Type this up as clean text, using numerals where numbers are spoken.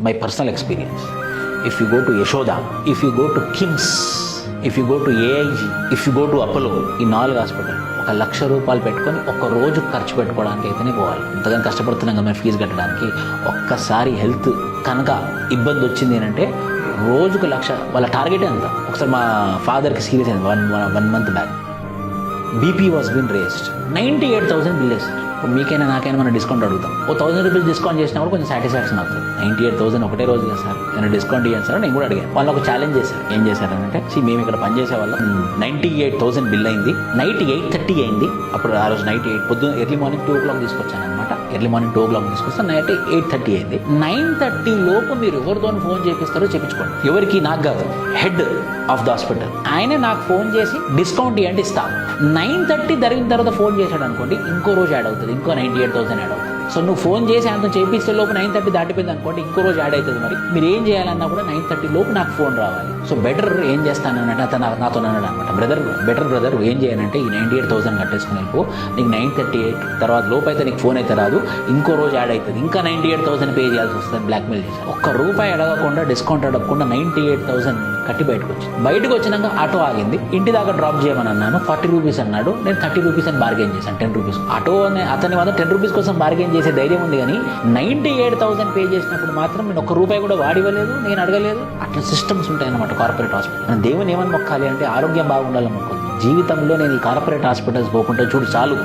My personal experience. If you go to Yashoda, if you go to KIMS, if you go to AIG, if you go to Apollo, ఈ 4 hospital ₹1,00,000 పెట్టుకొని ఒక్క రోజు ఖర్చు పెట్టుకోవడానికి అయితేనే పోవాలి. ఇంతగానో కష్టపడుతున్నాం కదా మేము ఫీజు కట్టడానికి. ఒక్కసారి హెల్త్ కనుక ఇబ్బంది వచ్చింది అంటే రోజుకు 1,00,000. వాళ్ళ టార్గెటే అంత. ఒకసారి మా ఫాదర్కి సీరియస్ అయింది 1 month back. BP was been raised. 98,000 bill వేస్తారు. మీకైనా నాకైనా మనం డిస్కౌంట్ అడుగుతాం. ₹1,000 డిస్కౌంట్ చేసినా కూడా కొంచెం సాటిస్ఫాక్షన్ అవుతుంది. 98,000 ఒకటే రోజు కదా సార్, నేను డిస్కౌంట్ ఇవ్వాలి సార్ నేను కూడా అడిగాను. వాళ్ళు ఒక ఛాలెంజ్ చేశారు. ఏం చేశారంటే, మేము ఇక్కడ పనిచేసే వాళ్ళం 98,000 బిల్ అయింది, నైట్ 8:30 అయింది. అప్పుడు ఆ రోజు నైట్ 8 పొద్దున్న ఎర్లీ మార్నింగ్ 2 o'clock తీసుకొచ్చాను అనమాట. ఎర్లీ మార్నింగ్ 2 o'clock తీసుకొస్తాను, నైట్ 8:30 అయింది. 9:30 లోపు మీరు ఎవరితో ఫోన్ చేపిస్తారో చేపించుకోండి. ఎవరికి? నాకు కాదు, హెడ్ ఆఫ్ ద హాస్పిటల్ ఆయనే నాకు ఫోన్ చేసి డిస్కౌంట్ ఇవ్వండి ఇస్తాను. 9:30 జరిగిన తర్వాత ఫోన్ చేశాడు అనుకోండి, ఇంకో రోజు యాడ్ అవుతుంది, ఇంకో 98,000 యాడ్ అవుతుంది. సో నువ్వు ఫోన్ చేసి ఆయనతో చేపిస్తే లోపు 9:30 దాటిపోయింది అనుకోండి, ఇంకో రోజు యాడ్ అవుతుంది. మరి మీరు ఏం చేయాలన్నా కూడా 9:30 లోపు నాకు ఫోన్ రావాలి. సో బెటర్ ఏం చేస్తానంటే అతను నాతో అన్నాడు అనమాట, బ్రదర్ ఏం చేయాలంటే ఈ 98,000 కట్టేసుకుని వెళ్ళిపో, నీకు 9:38 తర్వాత లోపు అయితే నీకు ఫోన్ అయితే రాదు, ఇంకో రోజు యాడ్ అవుతుంది, ఇంకా 98,000 పే చేయాల్సి వస్తుంది. బ్లాక్మెయిల్ చేశాను. ₹1 అడగకుండా, డిస్కౌంట్ అడగకుండా 98,000 కట్టి బయటకు వచ్చినాక ఆటో ఆగింది. ఇంటి దాకా డ్రాప్ చేయమని అన్నాను. ₹40 అన్నాడు. నేను ₹30 అని బార్గెన్ చేశాను. ₹10 ఆటో అతని వద్ద ₹10 కోసం బార్గెన్ చేసే ధైర్యం ఉంది. కానీ 98,000 పే చేసినప్పుడు మాత్రం నేను ₹1 కూడా వాడివ్వలేదు, నేను అడగలేదు. అట్లా సిస్టమ్స్ ఉంటాయన్నమాట కార్పొరేట్ హాస్పిటల్. మనం దేవుని ఏమని మొక్కాలి అంటే ఆరోగ్యం బాగుండాలని మొక్కాలి. జీవితంలో నేను ఈ కార్పొరేట్ హాస్పిటల్స్ పోకుండా చూడు చాలు.